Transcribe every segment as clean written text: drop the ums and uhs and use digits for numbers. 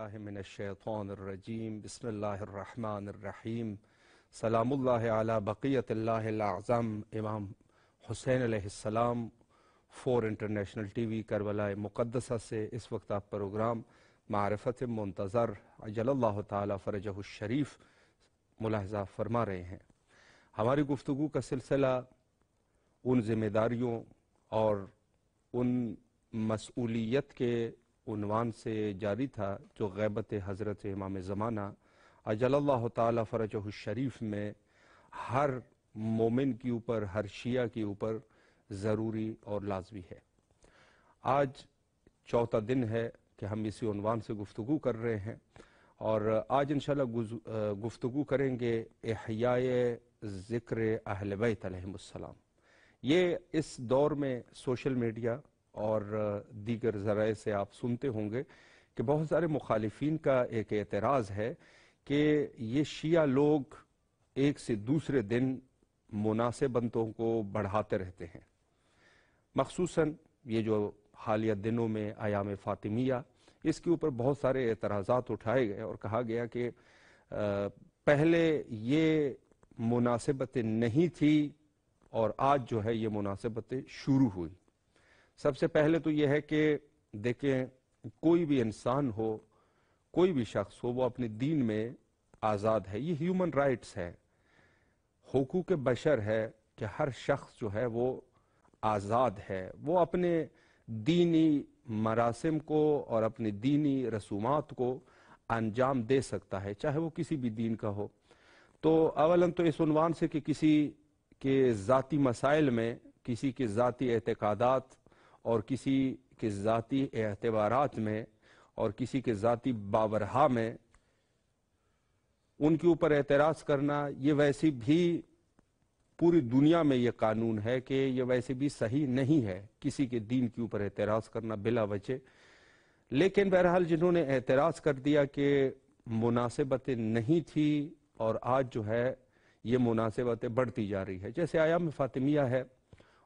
باللہ من الشیطان الرجیم بسم اللہ الرحمن الرحیم سلام اللہ علی بقیت اللہ الاعظم امام حسین علیہ السلام 4 انٹرنیشنل ٹی وی کربلا مقدسہ سے اس وقت آپ پروگرام معرفت منتظر عجل اللہ تعالی فرجہ الشریف ملاحظہ فرما رہے ہیں۔ ہماری گفتگو کا سلسلہ ان ذمہ داریوں اور ان مسئولیت کے عنوان سے جاری تھا جو غیبت حضرت امام زمانہ عجل اللہ تعالی فرجہ الشریف میں ہر مومن کے اوپر، ہر شیعہ کے اوپر ضروری اور لازمی ہے۔ آج چوتھا دن ہے کہ ہم اسی عنوان سے گفتگو کر رہے ہیں، اور آج انشاءاللہ گفتگو کریں گے احیاء ذکر اہل بیت علیہم السلام۔ یہ اس دور میں سوشل میڈیا اور دیگر ذرائع سے آپ سنتے ہوں گے کہ بہت سارے مخالفین کا ایک اعتراض ہے کہ یہ شیعہ لوگ ایک سے دوسرے دن مناسبتوں کو بڑھاتے رہتے ہیں، مخصوصاً یہ جو حالیہ دنوں میں ایام فاطمیہ، اس کے اوپر بہت سارے اعتراضات اٹھائے گئے اور کہا گیا کہ پہلے یہ مناسبتیں نہیں تھی اور آج جو ہے یہ مناسبتیں شروع ہوئی۔ سب سے پہلے تو یہ ہے کہ دیکھیں، کوئی بھی انسان ہو، کوئی بھی شخص ہو، وہ اپنے دین میں آزاد ہے۔ یہ ہیومن رائٹس ہے، حقوق بشر ہے کہ ہر شخص جو ہے وہ آزاد ہے، وہ اپنے دینی مراسم کو اور اپنے دینی رسومات کو انجام دے سکتا ہے، چاہے وہ کسی بھی دین کا ہو۔ تو اولاً تو اس عنوان سے کہ کسی کے ذاتی مسائل میں، کسی کے ذاتی اعتقادات اور کسی کے ذاتی اعتبارات میں اور کسی کے ذاتی باورہا میں ان کے اوپر اعتراض کرنا، یہ ویسے بھی پوری دنیا میں یہ قانون ہے کہ یہ ویسے بھی صحیح نہیں ہے کسی کے دین کے اوپر اعتراض کرنا بلا وجہ۔ لیکن بہرحال جنہوں نے اعتراض کر دیا کہ مناسبتیں نہیں تھی اور آج جو ہے یہ مناسبتیں بڑھتی جا رہی ہے، جیسے ایام فاطمیہ ہے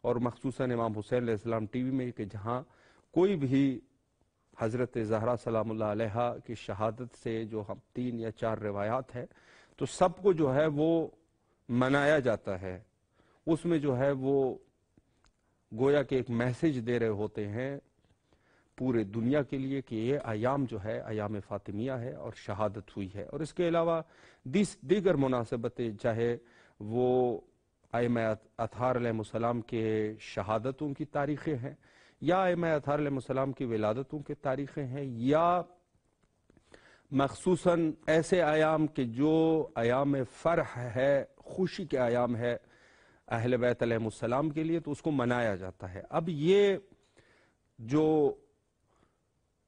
اور مخصوصاً امام حسین علیہ السلام ٹی وی میں، کہ جہاں کوئی بھی حضرت زہرا سلام اللہ علیہ کی شہادت سے جو ہم 3 یا 4 روایات ہیں، تو سب کو جو ہے وہ منایا جاتا ہے، اس میں جو ہے وہ گویا کہ ایک میسج دے رہے ہوتے ہیں پورے دنیا کے لیے کہ یہ ایام جو ہے ایام فاطمیہ ہے اور شہادت ہوئی ہے۔ اور اس کے علاوہ دیگر مناسبتیں، چاہے وہ ائمہ اطہار علیہ السلام کے شہادتوں کی تاریخیں ہیں، یا ائمہ اطہار علیہ السلام کی ولادتوں کی تاریخیں ہیں، یا مخصوصاً ایسے ایام کہ جو ایام فرح ہے، خوشی کے ایام ہے اہل بیت علیہ السلام کے لیے، تو اس کو منایا جاتا ہے۔ اب یہ جو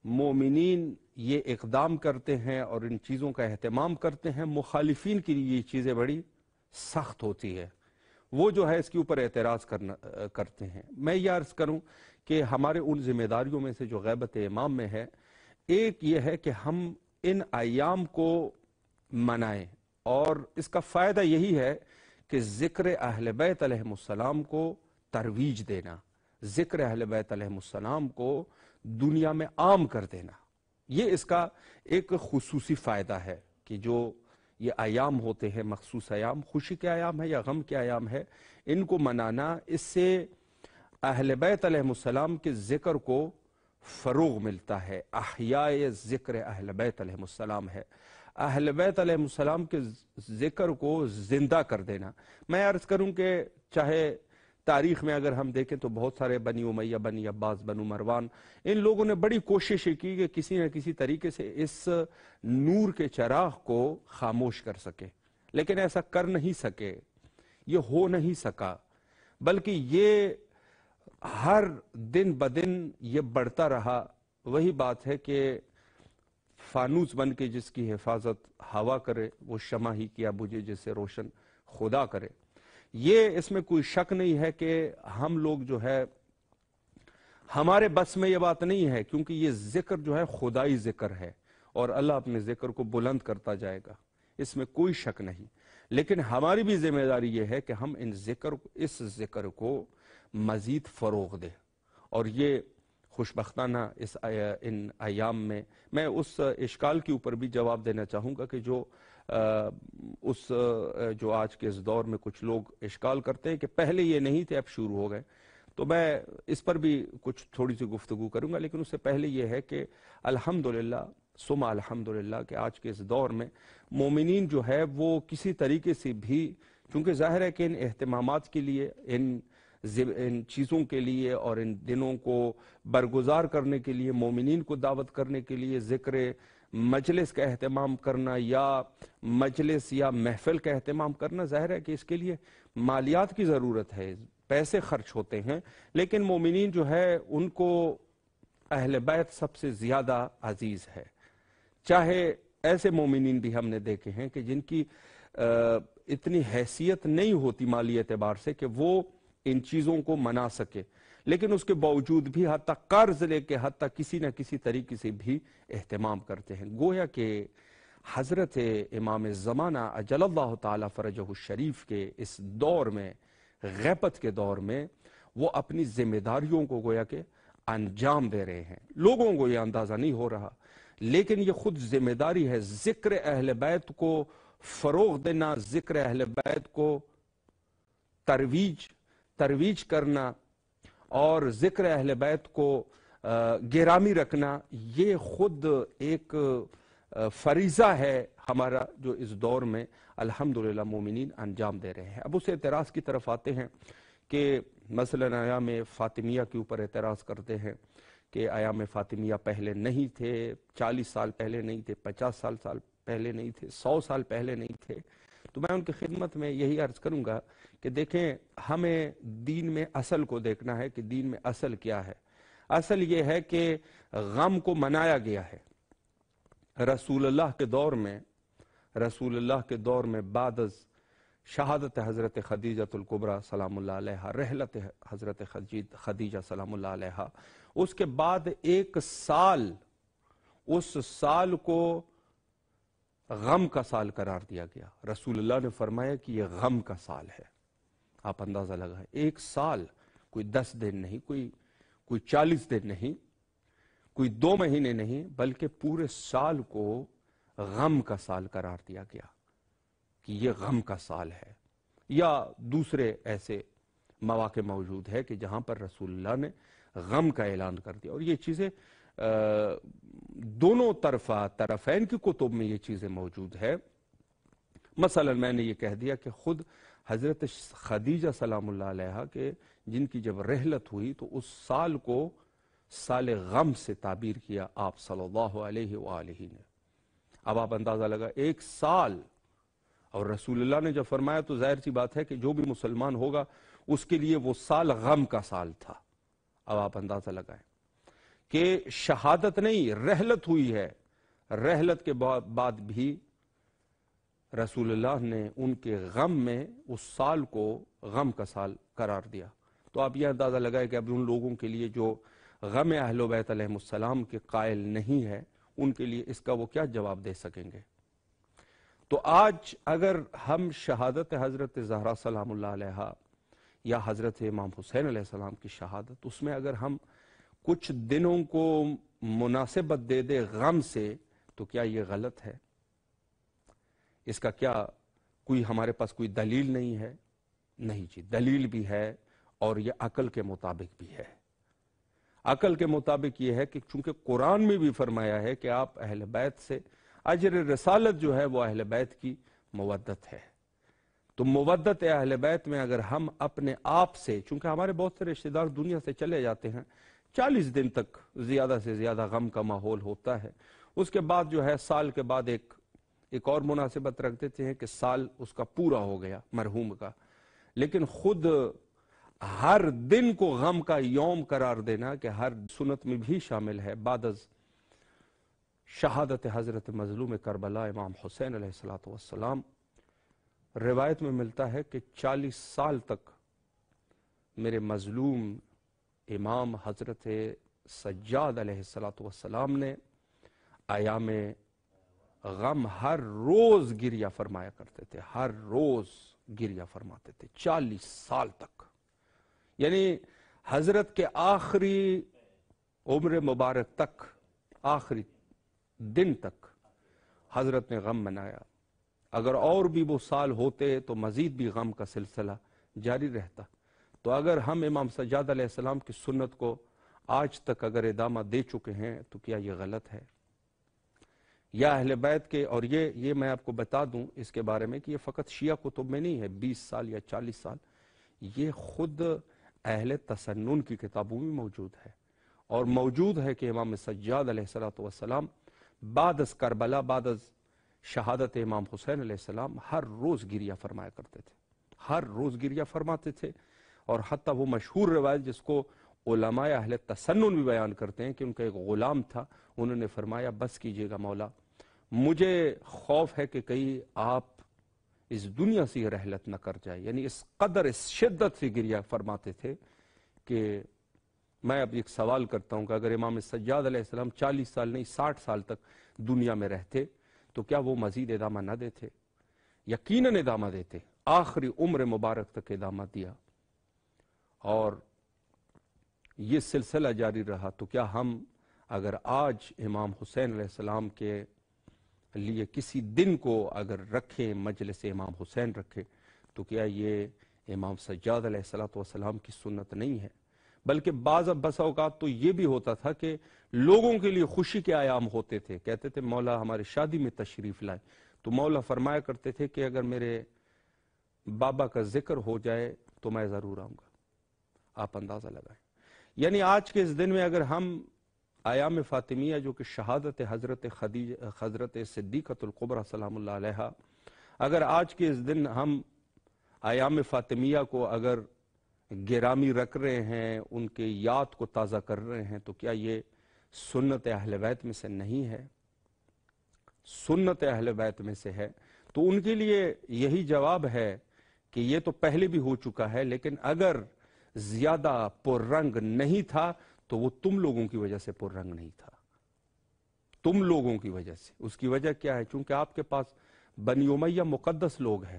مومنین یہ اقدام کرتے ہیں اور ان چیزوں کا اہتمام کرتے ہیں، مخالفین کے لیے یہ چیزیں بڑی سخت ہوتی ہے، وہ جو ہے اس کے اوپر اعتراض کرتے ہیں۔ میں یہ عرض کروں کہ ہمارے ان ذمہ داریوں میں سے جو غیبت امام میں ہے، ایک یہ ہے کہ ہم ان ایام کو منائیں، اور اس کا فائدہ یہی ہے کہ ذکر اہل بیت علیہ السلام کو ترویج دینا، ذکر اہل بیت علیہ السلام کو دنیا میں عام کر دینا، یہ اس کا ایک خصوصی فائدہ ہے کہ جو یہ ایام ہوتے ہیں، مخصوص ایام، خوشی کے ایام ہے یا غم کے ایام ہے، ان کو منانا، اس سے اہل بیت علیہ السلام کے ذکر کو فروغ ملتا ہے۔ احیاء ذکر اہل بیت علیہ السلام ہے، اہل بیت علیہ السلام کے ذکر کو زندہ کر دینا۔ میں عرض کروں کہ چاہے تاریخ میں اگر ہم دیکھیں تو بہت سارے بنی امیہ، بنی عباس، بنو مروان، ان لوگوں نے بڑی کوشش کی کہ کسی نہ کسی طریقے سے اس نور کے چراغ کو خاموش کر سکے، لیکن ایسا کر نہیں سکے، یہ ہو نہیں سکا، بلکہ یہ ہر دن بدن یہ بڑھتا رہا۔ وہی بات ہے کہ فانوس بن کے جس کی حفاظت ہوا کرے، وہ شمع ہی کیا بجھے جسے روشن خدا کرے۔ یہ اس میں کوئی شک نہیں ہے کہ ہم لوگ جو ہے، ہمارے بس میں یہ بات نہیں ہے، کیونکہ یہ ذکر جو ہے خدائی ذکر ہے اور اللہ اپنے ذکر کو بلند کرتا جائے گا، اس میں کوئی شک نہیں۔ لیکن ہماری بھی ذمہ داری یہ ہے کہ ہم اس ذکر کو مزید فروغ دیں، اور یہ خوشبختانہ ان ایام میں اس اشکال کے اوپر بھی جواب دینا چاہوں گا کہ جو آج کے اس دور میں کچھ لوگ اشکال کرتے ہیں کہ پہلے یہ نہیں تھے اب شروع ہو گئے، تو میں اس پر بھی کچھ تھوڑی سی گفتگو کروں گا، لیکن اس سے پہلے یہ ہے کہ الحمدللہ ثم الحمدللہ کہ آج کے اس دور میں مومنین جو ہے وہ کسی طریقے سے بھی، چونکہ ظاہر ہے کہ ان اہتمامات کے لیے، ان چیزوں کے لیے اور ان دنوں کو برگزار کرنے کے لیے، مومنین کو دعوت کرنے کے لیے ذکر مجلس کا اہتمام کرنا یا مجلس یا محفل کا اہتمام کرنا، ظاہر ہے کہ اس کے لیے مالیات کی ضرورت ہے، پیسے خرچ ہوتے ہیں، لیکن مومنین جو ہے ان کو اہل بیت سب سے زیادہ عزیز ہے۔ چاہے ایسے مومنین بھی ہم نے دیکھے ہیں کہ جن کی اتنی حیثیت نہیں ہوتی مالی اعتبار سے کہ وہ ان چیزوں کو منا سکے، لیکن اس کے باوجود بھی حتیٰ قرض لے کے حتیٰ کسی نہ کسی طریقے سے بھی اہتمام کرتے ہیں۔ گویا کہ حضرت امام زمانہ اجل اللہ تعالی فرجہ الشریف کے اس دور میں، غیبت کے دور میں، وہ اپنی ذمہ داریوں کو گویا کہ انجام دے رہے ہیں۔ لوگوں کو یہ اندازہ نہیں ہو رہا، لیکن یہ خود ذمہ داری ہے، ذکر اہل بیت کو فروغ دینا، ذکر اہل بیت کو ترویج کرنا اور ذکر اہل بیت کو گرامی رکھنا، یہ خود ایک فریضہ ہے ہمارا جو اس دور میں الحمدللہ مومنین انجام دے رہے ہیں۔ اب اس اعتراض کی طرف آتے ہیں کہ مثلا ایام فاطمیہ کے اوپر اعتراض کرتے ہیں کہ ایام فاطمیہ پہلے نہیں تھے، 40 سال پہلے نہیں تھے، 50 سال پہلے نہیں تھے، 100 سال پہلے نہیں تھے۔ تو میں ان کی خدمت میں یہی عرض کروں گا کہ دیکھیں، ہمیں دین میں اصل کو دیکھنا ہے کہ دین میں اصل کیا ہے۔ اصل یہ ہے کہ غم کو منایا گیا ہے۔ رسول اللہ کے دور میں بعد از شہادت حضرت خدیجہ الکبریٰ سلام اللہ علیہ، رحلت حضرت خدیجہ سلام اللہ علیہ، اس کے بعد ایک سال، اس سال کو غم کا سال قرار دیا گیا۔ رسول اللہ نے فرمایا کہ یہ غم کا سال ہے۔ آپ اندازہ لگائیں، ایک سال، کوئی 10 دن نہیں، کوئی 40 دن نہیں، کوئی 2 مہینے نہیں، بلکہ پورے سال کو غم کا سال قرار دیا گیا کہ یہ غم کا سال ہے۔ یا دوسرے ایسے مواقع موجود ہے کہ جہاں پر رسول اللہ نے غم کا اعلان کر دیا، اور یہ چیزیں دونوں طرفین کی کتب میں یہ چیزیں موجود ہے۔ مثلا میں نے یہ کہہ دیا کہ خود حضرت خدیجہ سلام اللہ علیہ کے جن کی جب رحلت ہوئی تو اس سال کو سال غم سے تعبیر کیا آپ صلی اللہ علیہ وآلہ نے۔ اب آپ اندازہ لگا، ایک سال، اور رسول اللہ نے جب فرمایا تو ظاہر سی بات ہے کہ جو بھی مسلمان ہوگا اس کے لیے وہ سال غم کا سال تھا۔ اب آپ اندازہ لگائیں کہ شہادت نہیں، رحلت ہوئی ہے، رحلت کے بعد بھی رسول اللہ نے ان کے غم میں اس سال کو غم کا سال قرار دیا۔ تو آپ یہ اندازہ لگائیں کہ اب ان لوگوں کے لیے جو غم اہل بیت علیہ السلام کے قائل نہیں ہے، ان کے لیے اس کا وہ کیا جواب دے سکیں گے۔ تو آج اگر ہم شہادت حضرت زہرا سلام اللہ علیہ یا حضرت امام حسین علیہ السلام کی شہادت، اس میں اگر ہم کچھ دنوں کو مناسبت دے دے غم سے، تو کیا یہ غلط ہے؟ اس کا کیا کوئی ہمارے پاس کوئی دلیل نہیں ہے؟ نہیں جی، دلیل بھی ہے، اور یہ عقل کے مطابق بھی ہے۔ عقل کے مطابق یہ ہے کہ چونکہ قرآن میں بھی فرمایا ہے کہ آپ اہل بیت سے اجر رسالت جو ہے وہ اہل بیت کی مودت ہے، تو مودت اہل بیت میں اگر ہم اپنے آپ سے، چونکہ ہمارے بہت سے رشتہ دار دنیا سے چلے جاتے ہیں، 40 دن تک زیادہ سے زیادہ غم کا ماحول ہوتا ہے، اس کے بعد جو ہے سال کے بعد ایک اور مناسبت رکھ دیتے ہیں کہ سال اس کا پورا ہو گیا مرحوم کا، لیکن خود ہر دن کو غم کا یوم قرار دینا کہ ہر سنت میں بھی شامل ہے۔ بعد از شہادت حضرت مظلوم کربلا امام حسین علیہ السلام، روایت میں ملتا ہے کہ 40 سال تک میرے مظلوم امام حضرت سجاد علیہ السلام نے ایام غم ہر روز گریہ فرمایا کرتے تھے، ہر روز گریہ فرماتے تھے 40 سال تک۔ یعنی حضرت کے آخری عمر مبارک تک، آخری دن تک حضرت نے غم منایا. اگر اور بھی وہ سال ہوتے تو مزید بھی غم کا سلسلہ جاری رہتا. تو اگر ہم امام سجاد علیہ السلام کی سنت کو آج تک اگر ادامہ دے چکے ہیں تو کیا یہ غلط ہے؟ یا اہل بیت کے، اور یہ میں آپ کو بتا دوں اس کے بارے میں کہ یہ فقط شیعہ کتب میں نہیں ہے 20 سال یا 40 سال، یہ خود اہل تسنن کی کتابوں میں موجود ہے. اور موجود ہے کہ امام سجاد علیہ السلام بعد از کربلا، بعد از شہادت امام حسین علیہ السلام ہر روز گریہ فرمایا کرتے تھے، ہر روز گریہ فرماتے تھے. اور حتیٰ وہ مشہور روایت جس کو علماء اہل تسنن بھی بیان کرتے ہیں کہ ان کا ایک غلام تھا، انہوں نے فرمایا بس کیجئے گا مولا، مجھے خوف ہے کہ کہیں آپ اس دنیا سے رحلت نہ کر جائے. یعنی اس قدر، اس شدت سے گریہ فرماتے تھے کہ میں اب ایک سوال کرتا ہوں کہ اگر امام سجاد علیہ السلام 40 سال نہیں 60 سال تک دنیا میں رہتے تو کیا وہ مزید ادامہ نہ دیتے؟ یقیناً ادامہ دیتے، آخری عمر مبارک تک ادامہ دیا. اور یہ سلسلہ جاری رہا. تو کیا ہم اگر آج امام حسین علیہ السلام کے لیے کسی دن کو اگر رکھیں، مجلس امام حسین رکھیں، تو کیا یہ امام سجاد علیہ السلام کی سنت نہیں ہے؟ بلکہ بس اوقات تو یہ بھی ہوتا تھا کہ لوگوں کے لیے خوشی کے ایام ہوتے تھے. کہتے تھے مولا ہمارے شادی میں تشریف لائے، تو مولا فرمایا کرتے تھے کہ اگر میرے بابا کا ذکر ہو جائے تو میں ضرور آؤں گا. آپ اندازہ لگائیں. یعنی آج کے اس دن میں اگر ہم ایام فاطمیہ جو کہ شہادت حضرت صدیقۃ الکبریٰ سلام اللہ علیہا، اگر آج کے اس دن ہم ایام فاطمیہ کو اگر گرامی رکھ رہے ہیں، ان کے یاد کو تازہ کر رہے ہیں، تو کیا یہ سنت اہل بیت میں سے نہیں ہے؟ سنت اہل بیت میں سے ہے. تو ان کے لیے یہی جواب ہے کہ یہ تو پہلے بھی ہو چکا ہے، لیکن اگر زیادہ پررنگ نہیں تھا تو وہ تم لوگوں کی وجہ سے پررنگ نہیں تھا. تم لوگوں کی وجہ سے. اس کی وجہ کیا ہے؟ چونکہ آپ کے پاس بنی امیہ مقدس لوگ ہیں،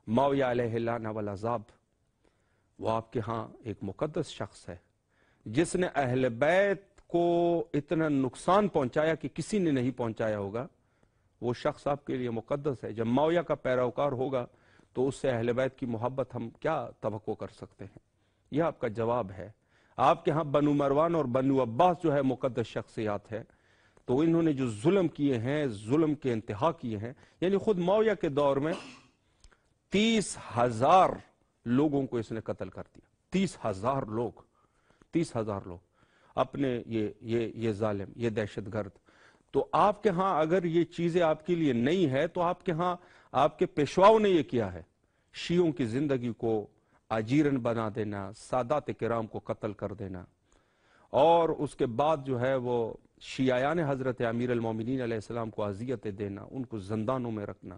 معاویہ علیہ اللعنہ والعذاب، وہ آپ کے ہاں ایک مقدس شخص ہے جس نے اہل بیت کو اتنا نقصان پہنچایا کہ کسی نے نہیں پہنچایا ہوگا. وہ شخص آپ کے لیے مقدس ہے. جب معاویہ کا پیروکار ہوگا تو اس سے اہل بیت کی محبت ہم کیا توقع کر سکتے ہیں؟ یہ آپ کا جواب ہے. آپ کے ہاں بنو مروان اور بنو عباس جو ہے مقدس شخصیات ہے، تو انہوں نے جو ظلم کیے ہیں، ظلم کے انتہا کیے ہیں. یعنی خود معاویہ کے دور میں 30,000 لوگوں کو اس نے قتل کر دیا. 30,000 لوگ، 30,000 لوگ اپنے یہ ظالم، یہ دہشت گرد. تو آپ کے ہاں اگر یہ چیزیں آپ کے لیے نہیں ہے تو آپ کے ہاں آپ کے پیشواؤں نے یہ کیا ہے، شیعوں کی زندگی کو اجیرن بنا دینا، سادات کرام کو قتل کر دینا، اور اس کے بعد جو ہے وہ شیعیان حضرت امیر المومنین علیہ السلام کو اذیتیں دینا، ان کو زندانوں میں رکھنا،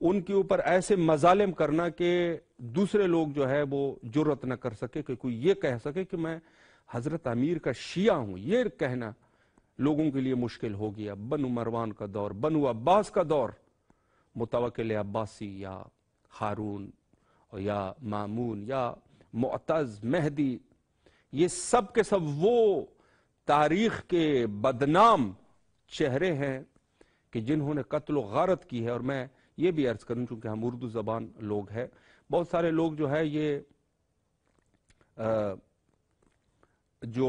ان کے اوپر ایسے مظالم کرنا کہ دوسرے لوگ جو ہے وہ جرأت نہ کر سکے کہ کوئی یہ کہہ سکے کہ میں حضرت امیر کا شیعہ ہوں. یہ کہنا لوگوں کے لیے مشکل ہو گیا. بنو مروان کا دور، بنو عباس کا دور، متوکل عباسی یا ہارون یا مامون یا معتز، مہدی، یہ سب کے سب وہ تاریخ کے بدنام چہرے ہیں کہ جنہوں نے قتل و غارت کی ہے. اور میں یہ بھی عرض کروں چونکہ ہم اردو زبان لوگ ہیں، بہت سارے لوگ جو ہے یہ جو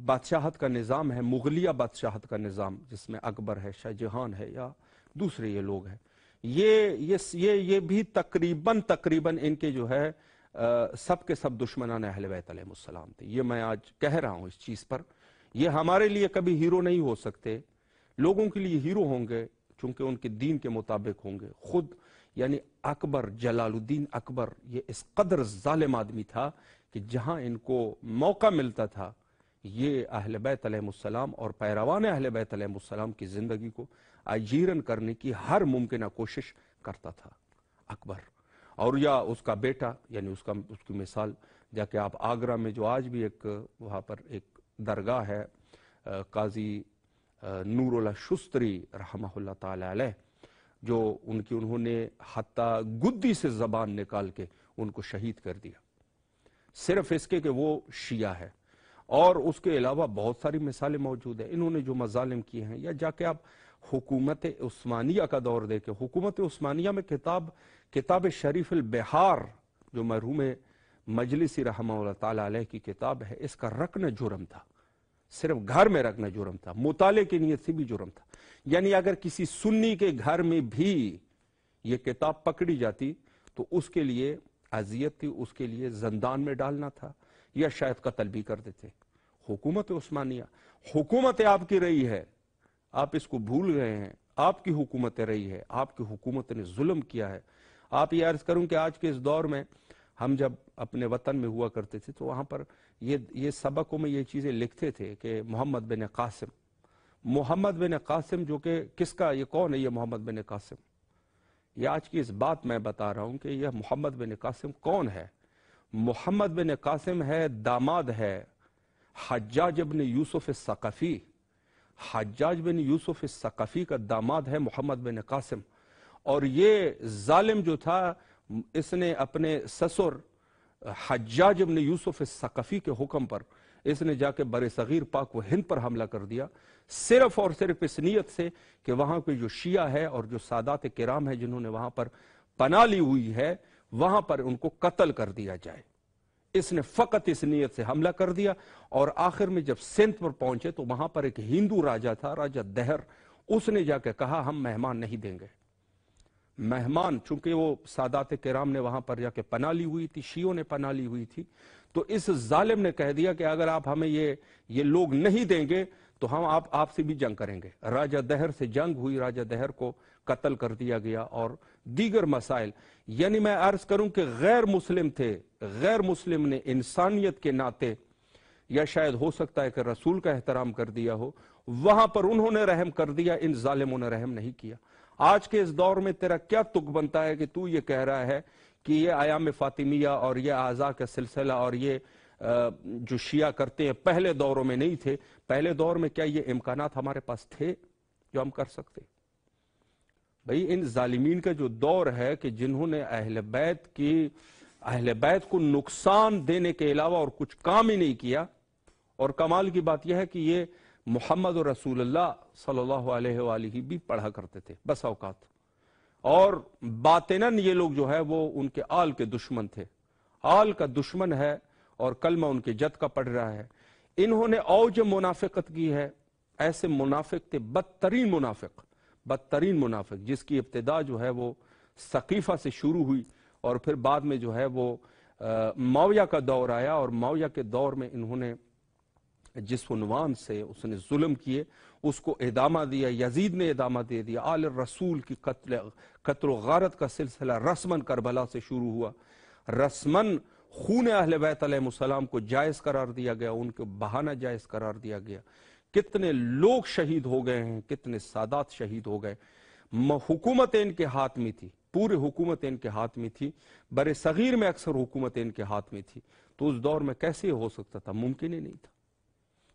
بادشاہت کا نظام ہے، مغلیہ بادشاہت کا نظام جس میں اکبر ہے، شاہ جہان ہے یا دوسرے یہ لوگ ہیں، یہ بھی تقریباً ان کے جو ہے سب کے سب دشمنان اہل بیت علیہ السلام تھے. یہ میں آج کہہ رہا ہوں اس چیز پر. یہ ہمارے لیے کبھی ہیرو نہیں ہو سکتے، لوگوں کے لیے ہیرو ہوں گے چونکہ ان کے دین کے مطابق ہوں گے. خود یعنی اکبر، جلال الدین اکبر، یہ اس قدر ظالم آدمی تھا کہ جہاں ان کو موقع ملتا تھا یہ اہل بیت علیہ السلام اور پیروان اہل بیت علیہ السلام کی زندگی کو اجیرن کرنے کی ہر ممکنہ کوشش کرتا تھا اکبر. اور یا اس کا بیٹا، یعنی اس کی مثال جا کہ آپ آگرہ میں جو آج بھی ایک وہاں پر ایک درگاہ ہے، قاضی نور اللہ شستری رحمہ اللہ تعالی علیہ، جو انہوں نے حتیٰ گدی سے زبان نکال کے ان کو شہید کر دیا، صرف اس کے کہ وہ شیعہ ہے. اور اس کے علاوہ بہت ساری مثالیں موجود ہیں انہوں نے جو مظالم کیے ہیں. یا جا کے آپ حکومت عثمانیہ کا دور دیکھیں. حکومت عثمانیہ میں کتاب شریف البحار جو مرحوم مجلسی رحمہ اللہ تعالیٰ علیہ کی کتاب ہے، اس کا رکن جرم تھا. صرف گھر میں رکھنا جرم تھا، مطالعے کی نیت سے بھی جرم تھا. یعنی اگر کسی سنی کے گھر میں بھی یہ کتاب پکڑی جاتی تو اس کے لیے اذیت تھی، اس کے لیے زندان میں ڈالنا تھا یا شاید قتل بھی کر دیتے. حکومت عثمانیہ حکومت آپ کی رہی ہے، آپ اس کو بھول گئے ہیں. آپ کی حکومت رہی ہے، آپ کی حکومت نے ظلم کیا ہے. آپ یہ عرض کروں کہ آج کے اس دور میں ہم جب اپنے وطن میں ہوا کرتے تھے تو وہاں پر یہ سبقوں میں یہ چیزیں لکھتے تھے کہ محمد بن قاسم جو کہ کس کا، یہ کون ہے یہ محمد بن قاسم؟ یہ آج کی اس بات میں بتا رہا ہوں کہ یہ محمد بن قاسم کون ہے. محمد بن قاسم ہے، داماد ہے حجاج بن یوسف الثقفی. حجاج بن یوسف الثقفی کا داماد ہے محمد بن قاسم. اور یہ ظالم جو تھا اس نے اپنے سسر حجاج بن یوسف الثقفی کے حکم پر اس نے جا کے بر صغیر پاک و ہند پر حملہ کر دیا، صرف اور صرف اس نیت سے کہ وہاں کے جو شیعہ ہے اور جو سادات کرام ہے جنہوں نے وہاں پر پناہ لی ہوئی ہے وہاں پر ان کو قتل کر دیا جائے. اس نے فقط اس نیت سے حملہ کر دیا. اور آخر میں جب سندھ پر پہنچے تو وہاں پر ایک ہندو راجہ تھا، راجہ دہر. اس نے جا کے کہا ہم مہمان نہیں دیں گے. مہمان چونکہ وہ سادات کرام نے وہاں پر جا کے پناہ لی ہوئی تھی، شیعوں نے پناہ لی ہوئی تھی، تو اس ظالم نے کہہ دیا کہ اگر آپ ہمیں یہ لوگ نہیں دیں گے تو ہم آپ سے بھی جنگ کریں گے. راجہ دہر سے جنگ ہوئی، راجہ دہر کو قتل کر دیا گیا اور دیگر مسائل. یعنی میں عرض کروں کہ غیر مسلم تھے، غیر مسلم نے انسانیت کے ناطے یا شاید ہو سکتا ہے کہ رسول کا احترام کر دیا ہو، وہاں پر انہوں نے رحم کر دیا، ان ظالموں نے رحم نہیں کیا. آج کے اس دور میں تیرا کیا تک بنتا ہے کہ تو یہ کہہ رہا ہے کہ یہ ایام فاطمیہ اور یہ اعضاء کا سلسلہ اور یہ جو شیعہ کرتے ہیں پہلے دوروں میں نہیں تھے؟ پہلے دور میں کیا یہ امکانات ہمارے پاس تھے جو ہم کر سکتے؟ بھئی ان ظالمین کا جو دور ہے کہ جنہوں نے اہل بیت کو نقصان دینے کے علاوہ اور کچھ کام ہی نہیں کیا. اور کمال کی بات یہ ہے کہ یہ محمد رسول اللہ صلی اللہ علیہ وآلہ بھی پڑھا کرتے تھے بس اوقات، اور باطناً یہ لوگ جو ہے وہ ان کے آل کے دشمن تھے. آل کا دشمن ہے اور کلمہ ان کے جد کا پڑھ رہا ہے. انہوں نے اوج منافقت کی ہے. ایسے منافق تھے، بدترین منافق جس کی ابتدا جو ہے وہ ثقیفہ سے شروع ہوئی اور پھر بعد میں جو ہے وہ معاویہ کا دور آیا. اور معاویہ کے دور میں انہوں نے جس عنوان سے اس نے ظلم کیے اس کو ادامہ دیا. یزید نے ادامہ دے دیا. آل رسول کی قتل و غارت کا سلسلہ رسماً کربلا سے شروع ہوا. رسماً خون اہل بیت علیہ السلام کو جائز قرار دیا گیا، ان کو بہانہ جائز قرار دیا گیا. کتنے لوگ شہید ہو گئے ہیں، کتنے سادات شہید ہو گئے. حکومت ان کے ہاتھ میں تھی، پورے حکومت ان کے ہاتھ میں تھی. بر صغیر میں اکثر حکومت ان کے ہاتھ میں تھی. تو اس دور میں کیسے ہو سکتا تھا؟ ممکن ہی نہیں تھا.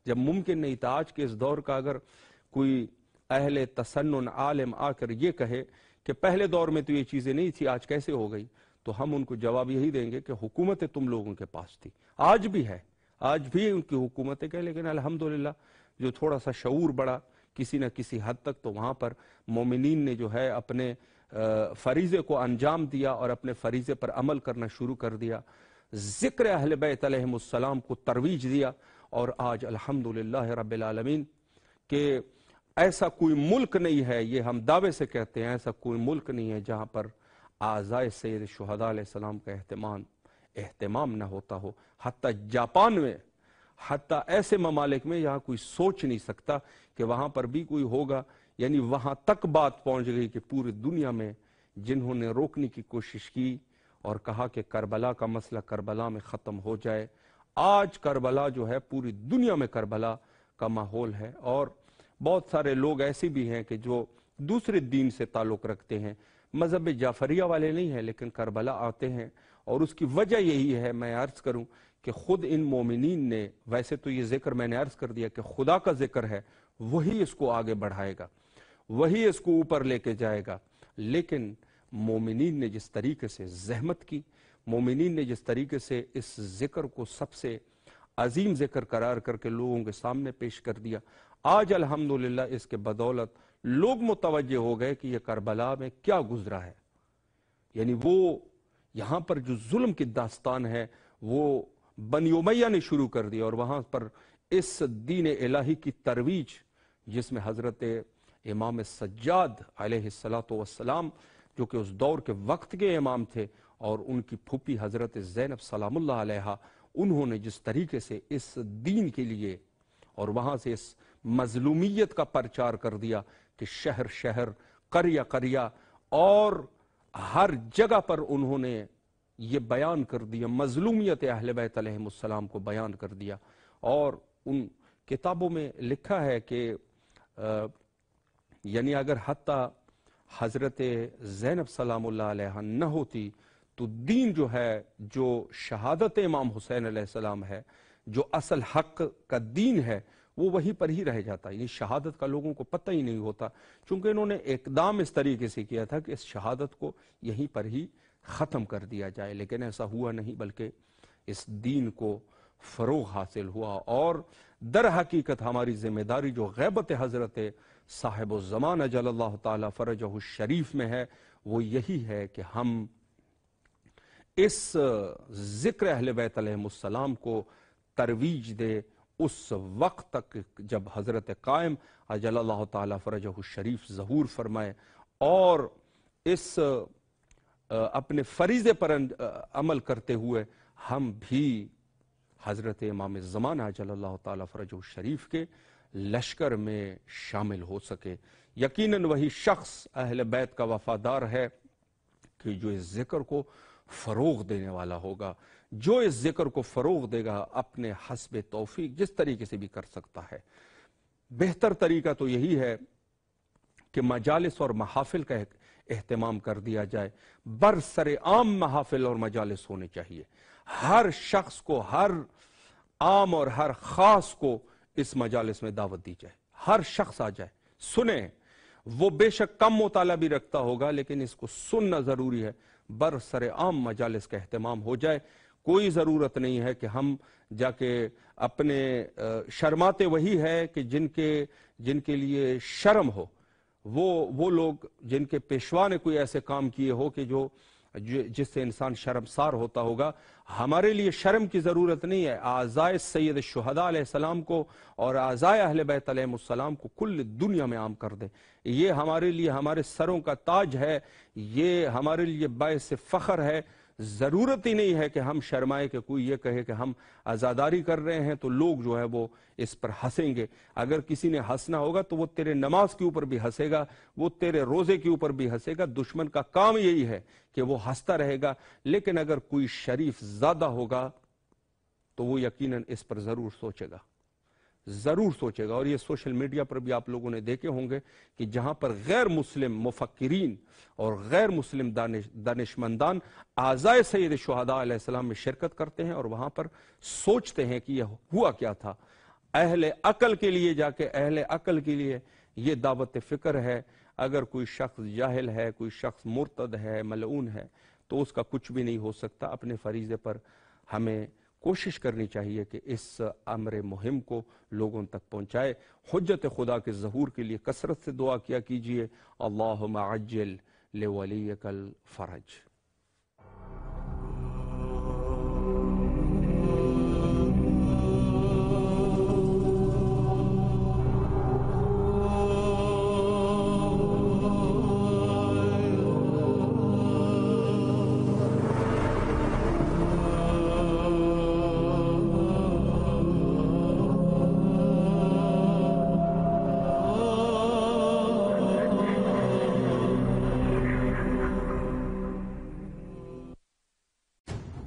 جب ممکن نہیں تھا، آج کے اس دور کا اگر کوئی اہل تسنن عالم آ کر یہ کہے کہ پہلے دور میں تو یہ چیزیں نہیں تھی، آج کیسے ہو گئی، تو ہم ان کو جواب یہی دیں گے کہ حکومتیں تم لوگوں کے پاس تھی، آج بھی ہے، آج بھی ان کی حکومتیں کہ، لیکن الحمدللہ جو تھوڑا سا شعور بڑا کسی نہ کسی حد تک، تو وہاں پر مومنین نے جو ہے اپنے فریضے کو انجام دیا اور اپنے فریضے پر عمل کرنا شروع کر دیا. ذکر اہل بیت علیہ السلام کو ترویج دیا. اور آج الحمدللہ رب العالمین کہ ایسا کوئی ملک نہیں ہے، یہ ہم دعوے سے کہتے ہیں، ایسا کوئی ملک نہیں ہے جہاں پر اعضاء سید شہداء علیہ السلام کا اہتمام نہ ہوتا ہو. حتیٰ جاپان میں، حتیٰ ایسے ممالک میں یہاں کوئی سوچ نہیں سکتا کہ وہاں پر بھی کوئی ہوگا. یعنی وہاں تک بات پہنچ گئی کہ پوری دنیا میں جنہوں نے روکنے کی کوشش کی اور کہا کہ کربلا کا مسئلہ کربلا میں ختم ہو جائے، آج کربلا جو ہے پوری دنیا میں کربلا کا ماحول ہے. اور بہت سارے لوگ ایسے بھی ہیں کہ جو دوسرے دین سے تعلق رکھتے ہیں، مذہب جعفریہ والے نہیں ہیں، لیکن کربلا آتے ہیں. اور اس کی وجہ یہی ہے، میں عرض کروں کہ خود ان مومنین نے، ویسے تو یہ ذکر میں نے عرض کر دیا کہ خدا کا ذکر ہے، وہی اس کو آگے بڑھائے گا، وہی اس کو اوپر لے کے جائے گا. لیکن مومنین نے جس طریقے سے زحمت کی، مومنین نے جس طریقے سے اس ذکر کو سب سے عظیم ذکر قرار کر کے لوگوں کے سامنے پیش کر دیا۔ آج الحمدللہ اس کے بدولت لوگ متوجہ ہو گئے کہ یہ کربلا میں کیا گزرا ہے، یعنی وہ یہاں پر جو ظلم کی داستان ہے وہ بنی امیہ نے شروع کر دیا، اور وہاں پر اس دین الہی کی ترویج جس میں حضرت امام سجاد علیہ السلام جو کہ اس دور کے وقت کے امام تھے، اور ان کی پھوپھی حضرت زینب سلام اللہ علیہ، انہوں نے جس طریقے سے اس دین کے لیے اور وہاں سے اس مظلومیت کا پرچار کر دیا کہ شہر شہر، قریہ قریہ اور ہر جگہ پر انہوں نے یہ بیان کر دیا، مظلومیت اہل بیت علیہ السلام کو بیان کر دیا۔ اور ان کتابوں میں لکھا ہے کہ یعنی اگر حتیٰ حضرت زینب سلام اللہ علیہ نہ ہوتی تو دین جو ہے، جو شہادت امام حسین علیہ السلام ہے، جو اصل حق کا دین ہے، وہ وہیں پر ہی رہ جاتا ہے۔ یہ شہادت کا لوگوں کو پتہ ہی نہیں ہوتا، چونکہ انہوں نے اقدام اس طریقے سے کیا تھا کہ اس شہادت کو یہیں پر ہی ختم کر دیا جائے، لیکن ایسا ہوا نہیں، بلکہ اس دین کو فروغ حاصل ہوا۔ اور در حقیقت ہماری ذمہ داری جو غیبت حضرت صاحب الزمان اجل اللہ تعالی فرجہ الشریف میں ہے، وہ یہی ہے کہ ہم اس ذکر اہل بیت علیہ السلام کو ترویج دے اس وقت تک جب حضرت قائم اجل اللہ تعالی فرجہ الشریف ظہور فرمائے، اور اس اپنے فریضے پر عمل کرتے ہوئے ہم بھی حضرت امام زمانہ اجل اللہ تعالی فرجہ الشریف کے لشکر میں شامل ہو سکے۔ یقیناً وہی شخص اہل بیت کا وفادار ہے کہ جو اس ذکر کو فروغ دینے والا ہوگا، جو اس ذکر کو فروغ دے گا اپنے حسب توفیق جس طریقے سے بھی کر سکتا ہے۔ بہتر طریقہ تو یہی ہے کہ مجالس اور محافل کا اہتمام کر دیا جائے، برسر عام محافل اور مجالس ہونے چاہیے۔ ہر شخص کو، ہر عام اور ہر خاص کو اس مجالس میں دعوت دی جائے، ہر شخص آ جائے، سنیں۔ وہ بے شک کم مطالعہ بھی رکھتا ہوگا لیکن اس کو سننا ضروری ہے۔ برسر عام مجالس کا اہتمام ہو جائے۔ کوئی ضرورت نہیں ہے کہ ہم جا کے اپنے شرماتے وہی ہے کہ جن کے لیے شرم ہو، وہ لوگ جن کے پیشوا نے کوئی ایسے کام کیے ہو کہ جس سے انسان شرمسار ہوتا ہوگا۔ ہمارے لیے شرم کی ضرورت نہیں ہے۔ اعزائے سید الشہداء علیہ السلام کو اور اعزائے اہل بیت علیہ السلام کو کل دنیا میں عام کر دیں۔ یہ ہمارے لیے ہمارے سروں کا تاج ہے، یہ ہمارے لیے باعث فخر ہے۔ ضرورت ہی نہیں ہے کہ ہم شرمائے کہ کوئی یہ کہے کہ ہم عزاداری کر رہے ہیں تو لوگ جو ہے وہ اس پر ہنسیں گے۔ اگر کسی نے ہنسنا ہوگا تو وہ تیرے نماز کے اوپر بھی ہنسے گا، وہ تیرے روزے کے اوپر بھی ہنسے گا۔ دشمن کا کام یہی ہے کہ وہ ہنستا رہے گا، لیکن اگر کوئی شریف زیادہ ہوگا تو وہ یقیناً اس پر ضرور سوچے گا، ضرور سوچے گا۔ اور یہ سوشل میڈیا پر بھی آپ لوگوں نے دیکھے ہوں گے کہ جہاں پر غیر مسلم مفکرین اور غیر مسلم دانشمندان اعزائے سید الشہداء علیہ السلام میں شرکت کرتے ہیں اور وہاں پر سوچتے ہیں کہ یہ ہوا کیا تھا۔ اہل عقل کے لیے جا کے، اہل عقل کے لیے یہ دعوت فکر ہے۔ اگر کوئی شخص جاہل ہے، کوئی شخص مرتد ہے، ملعون ہے، تو اس کا کچھ بھی نہیں ہو سکتا۔ اپنے فریضے پر ہمیں کوشش کرنی چاہیے کہ اس امر مہم کو لوگوں تک پہنچائے۔ حجت خدا کے ظہور کے لیے کثرت سے دعا کیا کیجئے۔ اللہم عجل لولیک الفرج۔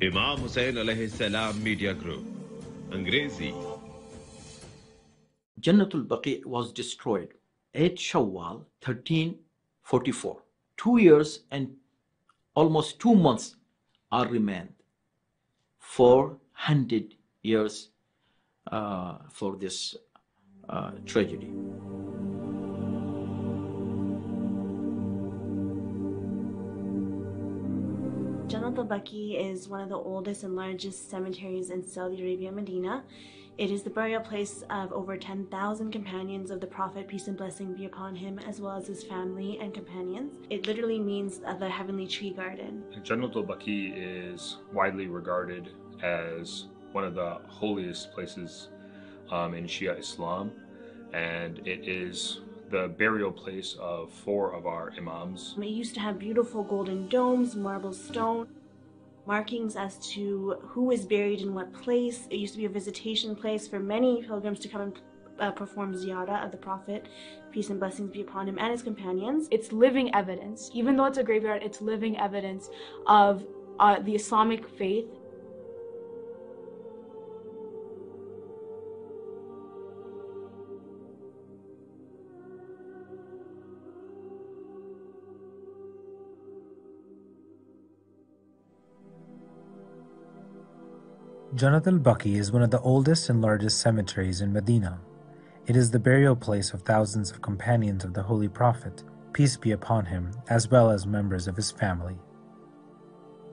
امام حسین علیہ السلام میڈیا گروپ انگریزی Jannat al-Baqi was destroyed 8 Shawwal 1344. 2 years and almost 2 months are remained. 400 years for this tragedy. Jannat al-Baqi is one of the oldest and largest cemeteries in Saudi Arabia, Medina. It is the burial place of over 10,000 companions of the Prophet, peace and blessing be upon him, as well as his family and companions. It literally means the heavenly tree garden. Jannat al-Baqi is widely regarded as one of the holiest places in Shia Islam, and it is the burial place of 4 of our Imams. It used to have beautiful golden domes, marble stone, markings as to who is buried in what place. It used to be a visitation place for many pilgrims to come and perform ziyarah of the Prophet, peace and blessings be upon him, and his companions. It's living evidence. Even though it's a graveyard, it's living evidence of the Islamic faith. Jannat al-Baqi is one of the oldest and largest cemeteries in Medina. It is the burial place of thousands of companions of the Holy Prophet, peace be upon him, as well as members of his family.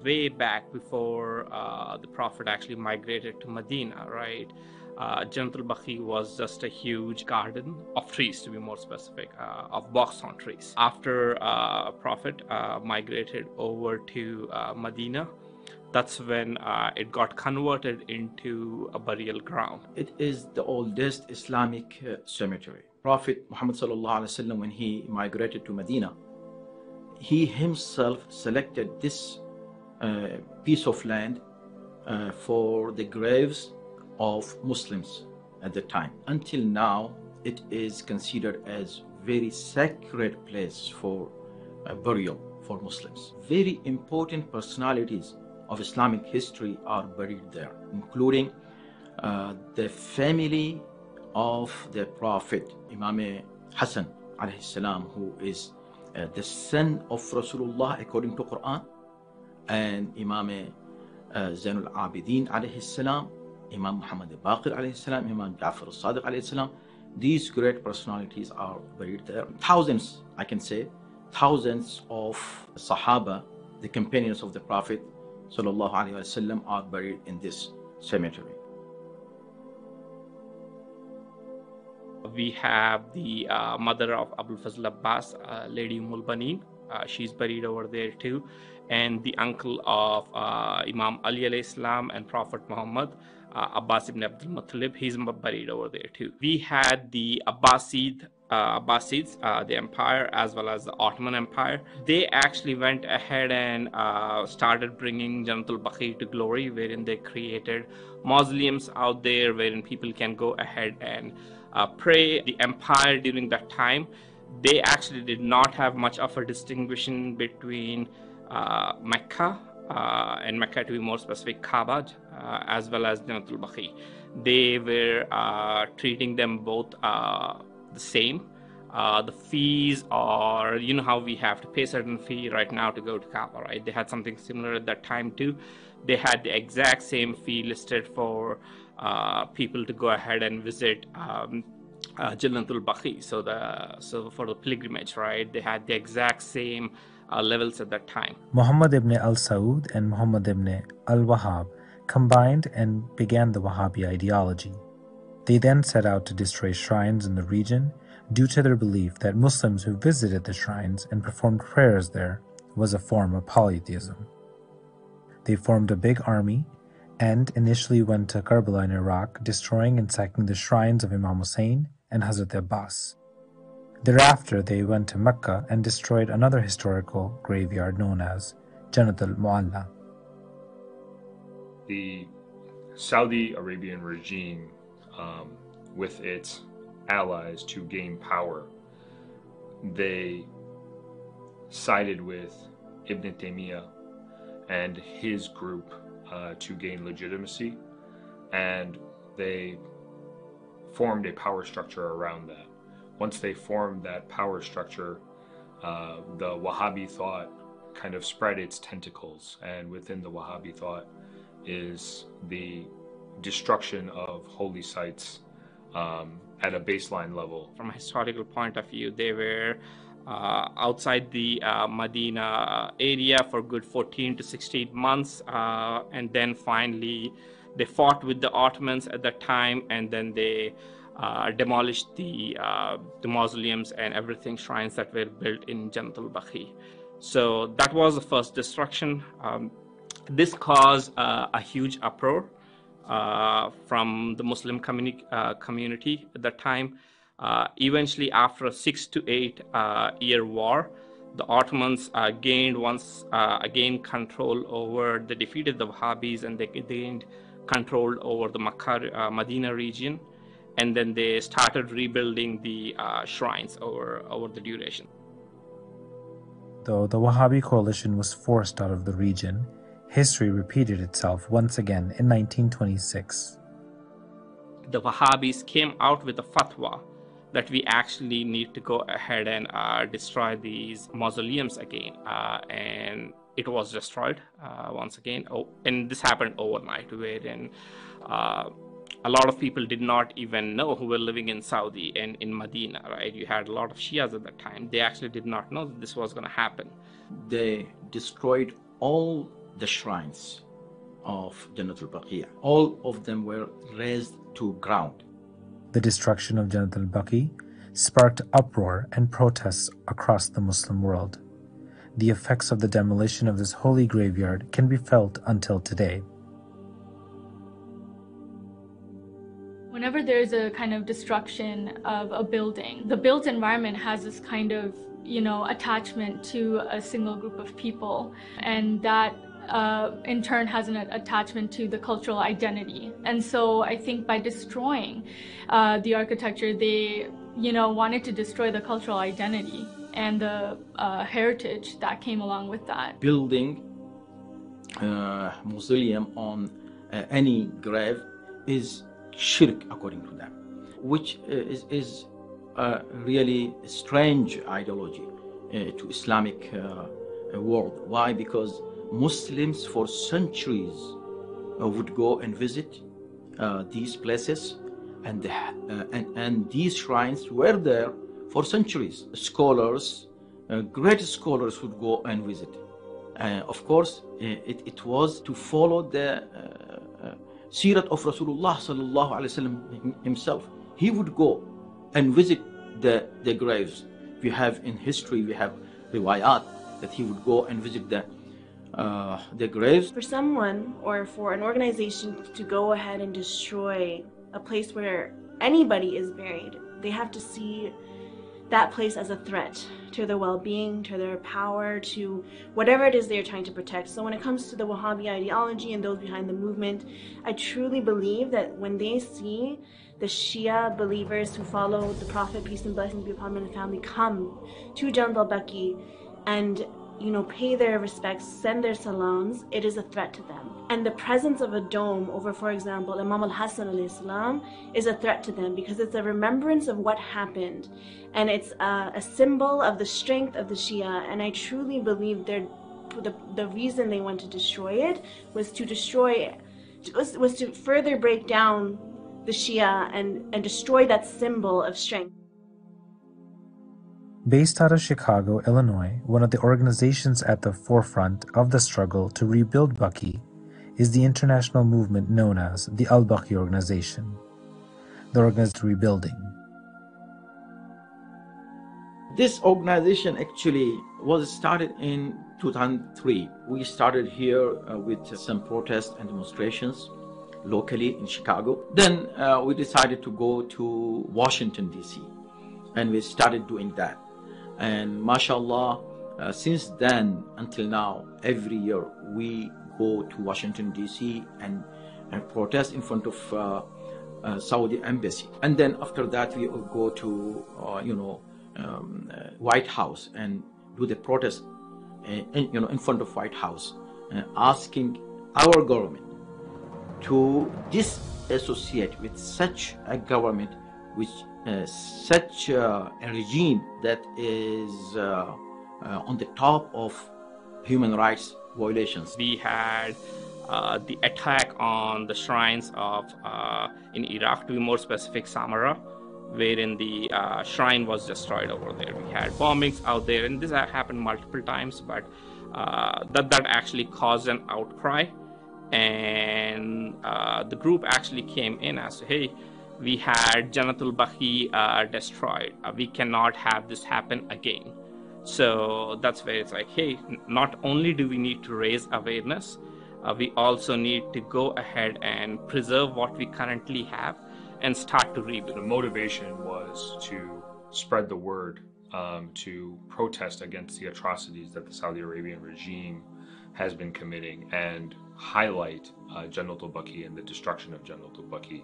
Way back before the Prophet actually migrated to Medina, right? Jannat al-Baqi was just a huge garden of trees, to be more specific, of boxthorn trees. After Prophet migrated over to Medina, that's when it got converted into a burial ground. It is the oldest Islamic cemetery. Prophet Muhammad sallallahu alaihi wasallam, when he migrated to Medina, he himself selected this piece of land for the graves of Muslims at the time. Until now, it is considered as very sacred place for burial for Muslims. Very important personalities of Islamic history are buried there, including the family of the Prophet, Imam Hussain, alayhi salam, who is the son of Rasulullah according to Quran, and Imam Zainul Abidin, alayhi salam, Imam Muhammad al-Baqir, alayhi salam, Imam Ja'far al-Sadiq, alayhi salam. These great personalities are buried there. Thousands, I can say, thousands of Sahaba, the companions of the Prophet sallallahu alaihi wasallam, are buried in this cemetery. We have the mother of Abul Fazl Abbas, Lady Banin. She's buried over there too. And the uncle of Imam Ali alayhi salam and Prophet Muhammad, Abbas ibn Abdul Muttalib, he's buried over there too. We had the Abbasids, the empire, as well as the Ottoman Empire. They actually went ahead and started bringing Jannat al-Baqi to glory, wherein they created mausoleums out there wherein people can go ahead and pray. The empire during that time, they actually did not have much of a distinction between Mecca and Mecca, to be more specific, Kaaba, as well as Jannat al-Baqi. They were treating them both the same. The fees, or you know how we have to pay certain fee right now to go to Kaaba, right? They had something similar at that time too. They had the exact same fee listed for people to go ahead and visit Jannat al-Baqi. So for the pilgrimage, right? They had the exact same levels at that time. Muhammad ibn al-Saud and Muhammad ibn al-Wahhab combined and began the Wahhabi ideology. They then set out to destroy shrines in the region due to their belief that Muslims who visited the shrines and performed prayers there was a form of polytheism. They formed a big army and initially went to Karbala in Iraq, destroying and sacking the shrines of Imam Hussain and Hazrat Abbas. Thereafter, they went to Mecca and destroyed another historical graveyard known as Jannat al-Mu'alla. The Saudi Arabian regime, with its allies to gain power, they sided with Ibn Taymiyyah and his group to gain legitimacy, and they formed a power structure around that. Once they formed that power structure, the Wahhabi thought kind of spread its tentacles, and within the Wahhabi thought is the destruction of holy sites at a baseline level. From a historical point of view, they were outside the Medina area for good 14 to 16 months, and then finally they fought with the Ottomans at that time, and then they demolished the mausoleums and everything, shrines that were built in Jannat al-Baqi. So that was the first destruction. This caused a huge uproar from the Muslim community at that time. Eventually, after a 6 to 8 year war, the Ottomans gained once again control over, they defeated the Wahhabis, and they gained control over the Makkah, Medina region, and then they started rebuilding the shrines over the duration. Though the Wahhabi coalition was forced out of the region, history repeated itself once again in 1926. The Wahhabis came out with a fatwa that we actually need to go ahead and destroy these mausoleums again, and it was destroyed once again. And this happened overnight, wherein a lot of people did not even know, who were living in Saudi and in Medina, right? You had a lot of Shias at that time. They actually did not know that this was going to happen. They destroyed all the shrines of Jannat al-Baqi. All of them were razed to ground. The destruction of Jannat al-Baqi sparked uproar and protests across the Muslim world. The effects of the demolition of this holy graveyard can be felt until today. Whenever there's a kind of destruction of a building, the built environment has this kind of, attachment to a single group of people, and that in turn has an attachment to the cultural identity. And so I think by destroying the architecture, they, wanted to destroy the cultural identity and the heritage that came along with that. Building a mausoleum on any grave is shirk, according to them, which is a really strange ideology to Islamic world. Why? Because Muslims for centuries would go and visit these places, and these shrines were there for centuries. Scholars, great scholars would go and visit. Of course, it was to follow the Sirat of Rasulullah sallallahu alaihi wasallam himself. He would go and visit the graves. We have in history, we have riwayat that he would go and visit the graves. For someone or for an organization to go ahead and destroy a place where anybody is buried, they have to see that place as a threat to their well-being, to their power, to whatever it is they're trying to protect. So when it comes to the Wahhabi ideology and those behind the movement, I truly believe that when they see the Shia believers who follow the Prophet, peace and blessings be upon him and family, come to Jannat al-Baqi and pay their respects, send their salams, it is a threat to them. And the presence of a dome over, for example, Imam Hussain (al-Islam) is a threat to them, because it's a remembrance of what happened, and it's a symbol of the strength of the Shia. And I truly believe the reason they want to destroy it was to further break down the Shia and destroy that symbol of strength. Based out of Chicago, Illinois, one of the organizations at the forefront of the struggle to rebuild Baqi is the international movement known as the Al-Baqi Organization. The organized rebuilding. This organization actually was started in 2003. We started here with some protests and demonstrations locally in Chicago. Then we decided to go to Washington, D.C., and we started doing that. And mashallah, since then until now, every year we go to Washington, D.C. and protest in front of Saudi embassy. And then after that, we will go to, White House and do the protest, in front of White House, asking our government to disassociate with such a government, which such a regime that is on the top of human rights violations. We had the attack on the shrines of, in Iraq, to be more specific, Samarra, wherein the shrine was destroyed over there. We had bombings out there, and this happened multiple times, but that actually caused an outcry. And the group actually came in as, hey, we had Janatul Baqi destroyed. We cannot have this happen again. So that's where it's like, hey, not only do we need to raise awareness, we also need to go ahead and preserve what we currently have and start to rebuild. The motivation was to spread the word, to protest against the atrocities that the Saudi Arabian regime has been committing and highlight Janatul Baqi and the destruction of Janatul Baqi.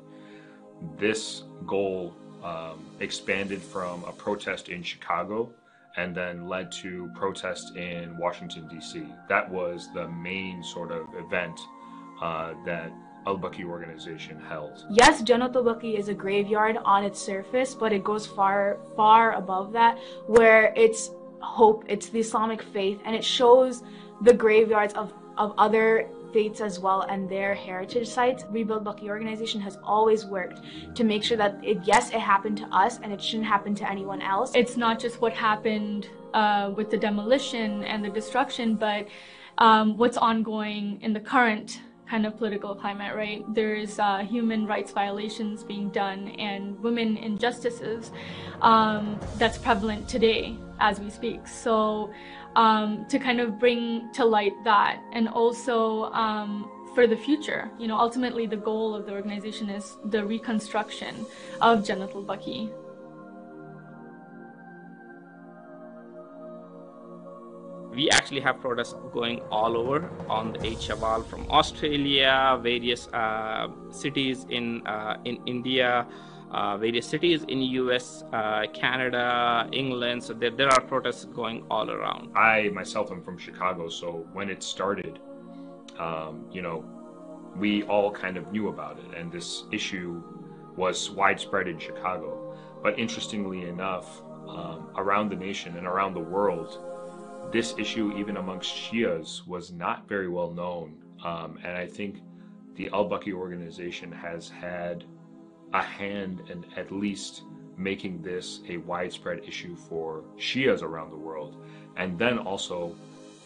This goal expanded from a protest in Chicago and then led to protests in Washington, D.C. That was the main sort of event that Al-Baqi organization held. Yes, Janatul Baqi is a graveyard on its surface, but it goes far, far above that, where it's hope, it's the Islamic faith, and it shows the graveyards of other faiths as well and their heritage sites. Rebuild Baqi organization has always worked to make sure that yes, it happened to us and it shouldn't happen to anyone else. It's not just what happened with the demolition and the destruction, but what's ongoing in the current kind of political climate, right? There's human rights violations being done and women injustices that's prevalent today as we speak. So to kind of bring to light that, and also for the future, you know, ultimately the goal of the organization is the reconstruction of Janatul Baqi. We actually have protests going all over on the 8th Shawwal, from Australia, various cities in India, various cities in US, Canada, England. So there are protests going all around. I myself am from Chicago, so when it started, you know, we all kind of knew about it, and this issue was widespread in Chicago. But interestingly enough, around the nation and around the world, this issue, even amongst Shias, was not very well known. And I think the Al-Baqi organization has had a hand in at least making this a widespread issue for Shias around the world, and then also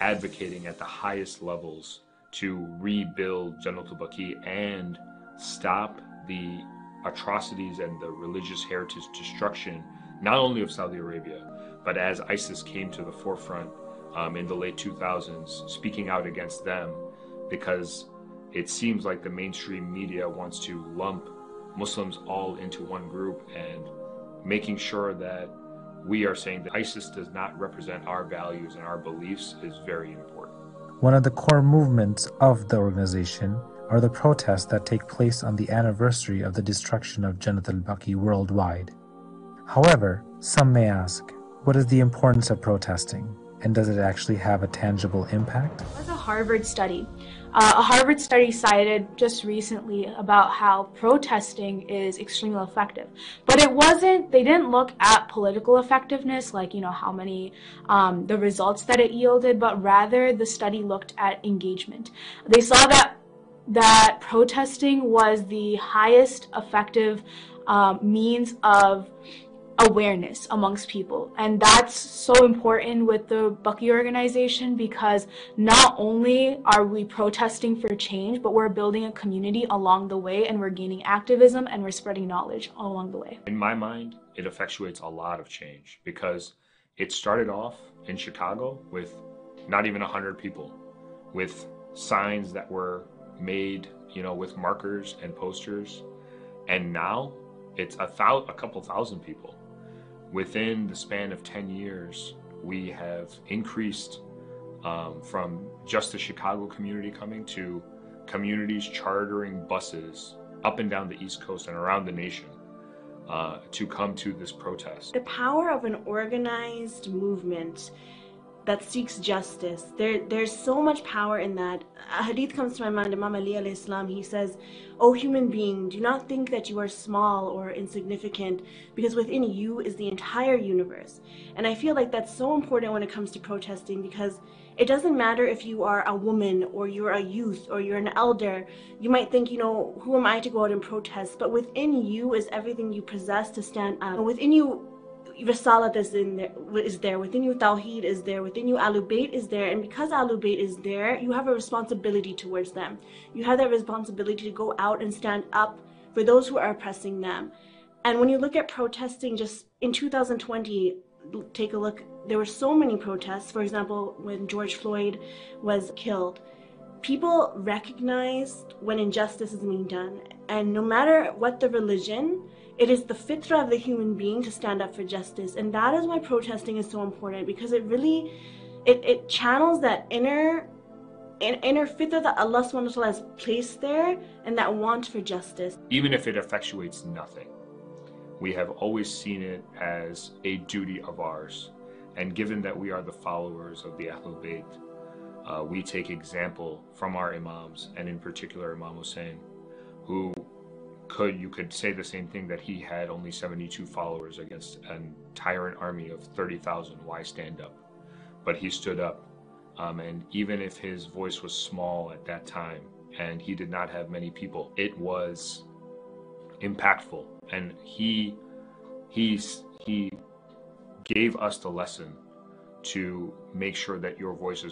advocating at the highest levels to rebuild Janatul Baqi and stop the atrocities and the religious heritage destruction, not only of Saudi Arabia, but as ISIS came to the forefront in the late 2000s, speaking out against them, because it seems like the mainstream media wants to lump Muslims all into one group, and making sure that we are saying that ISIS does not represent our values and our beliefs is very important. One of the core movements of the organization are the protests that take place on the anniversary of the destruction of Janatul Baqi worldwide. However, some may ask, what is the importance of protesting, and does it actually have a tangible impact? It was a Harvard study. A Harvard study cited just recently about how protesting is extremely effective. But they didn't look at political effectiveness, like, you know, how many, the results that it yielded, but rather the study looked at engagement. They saw that protesting was the highest effective means of awareness amongst people, and that's so important with the Baqi organization, because not only are we protesting for change, but we're building a community along the way, and we're gaining activism, and we're spreading knowledge along the way. In my mind, it effectuates a lot of change, because it started off in Chicago with not even 100 people, with signs that were made, you know, with markers and posters, and now it's a couple thousand people. Within the span of 10 years, we have increased from just the Chicago community coming to communities chartering buses up and down the East Coast and around the nation to come to this protest. The power of an organized movement that seeks justice, there's so much power in that. A hadith comes to my mind, Imam Ali alayhi salam, he says, "O human being, do not think that you are small or insignificant, because within you is the entire universe." And I feel like that's so important when it comes to protesting, because It doesn't matter if you are a woman or you're a youth or you're an elder. You might think, you know, who am I to go out and protest? But within you is everything you possess to stand up. Within you, Risalat is there. Within you, Tawheed is there. Within you, Ahlul Bayt is there. And because Ahlul Bayt is there, you have a responsibility towards them. You have that responsibility to go out and stand up for those who are oppressing them. And when you look at protesting, just in 2020, take a look, there were so many protests. For example, when George Floyd was killed, people recognized when injustice is being done. And no matter what the religion, it is the fitrah of the human being to stand up for justice. And that is why protesting is so important, because it really, it channels that inner fitrah that Allah subhanahu wa ta'ala has placed there, and that want for justice. Even if it effectuates nothing, we have always seen it as a duty of ours. And given that we are the followers of the Ahlul Bayt, we take example from our Imams, and in particular Imam Hussain, who you could say the same thing, that he had only 72 followers against an tyrant army of 30,000. Why stand up? But he stood up. And even if his voice was small at that time, and he did not have many people, it was impactful. And he gave us the lesson to make sure that your voice is heard.